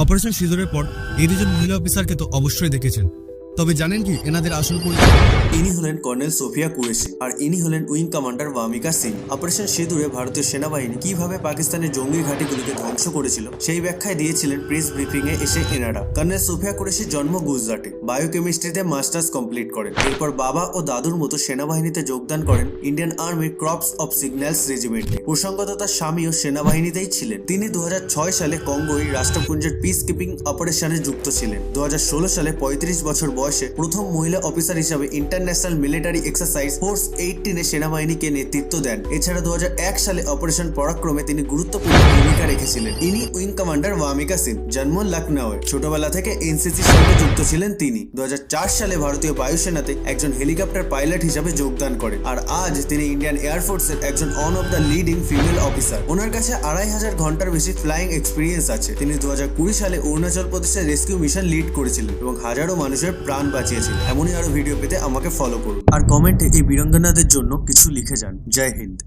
Operation সিঁদুরের পর এই দুজন মহিলা অফিসারকে তো অবশ্যই দেখেছেন, তবে জানেন কি এনাদের আসল পরিচয়? ইনি হলেন কর্নেল সোফিয়া কুরেশি আর ইনি হলেন wing commander Wamiqa Singh. Operation সিঁদুরে ভারতীয় সেনাবাহিনী কিভাবে পাকিস্তানের জঙ্গি ঘাঁটিগুলিকে ধ্বংস করেছিল সেই ব্যাখ্যায় দিয়েছিলেন প্রেস ব্রিফিং এ এসে এনারা। কর্নেল সোফিয়া কুরেশির জন্ম গুজরাটে, বায়োকেমিস্ট্রিতে মাস্টার্স কমপ্লিট করেন। এরপর বাবা ও দাদুর মতো সেনাবাহিনীতে যোগদান করেন ইন্ডিয়ান আর্মির ক্রপস অফ সিগন্যালস রেজিমেন্টে। প্রসঙ্গত তার স্বামীও সেনাবাহিনীতেই ছিলেন। তিনি 2006 সালে কঙ্গোই রাষ্ট্রপুঞ্জের পিস কিপিং অপারেশনে যুক্ত ছিলেন। 2016 সালে 35 বছর বয়সে প্রথম মহিলা অফিসার হিসাবে ইন্টারন্যাশনাল মিলিটারি এক্সারসাইজ ফোর্স 18 সেনাবাহিনীকে নেতৃত্ব দেন। এছাড়া 2001 সালে অপারেশন পরাক্রমে তিনি গুরুত্বপূর্ণ ভূমিকা রেখেছিলেন। ইনি উইং কমান্ডার ওয়ামিকা সিং, জন্ম লখনউয়ে। ছোটবেলা থেকে এনসিসির সঙ্গে যুক্ত ছিলেন তিনি। 2004 সালে ভারতীয় বায়ুসেনাতে একজন হেলিকপ্টার পাইলট হিসাবে যোগদান করেন। আর আজ তিনি ইন্ডিয়ান এয়ারফোর্সের একজন one of the leading female officer. ওনার কাছে 2500 ঘন্টার বেশি ফ্লাইং এক্সপিরিয়েন্স আছে। তিনি 2020 সালে অরুণাচল প্রদেশের রেস্কিউ মিশন লিড করেছিলেন এবং হাজারো মানুষের প্রাণ বাঁচিয়েছিলেন। এমনই আরো ভিডিও পেতে আমাকে ফলো করুন আর কমেন্টে এই বীরাঙ্গনাদের জন্য কিছু লিখে যান। জয় হিন্দ।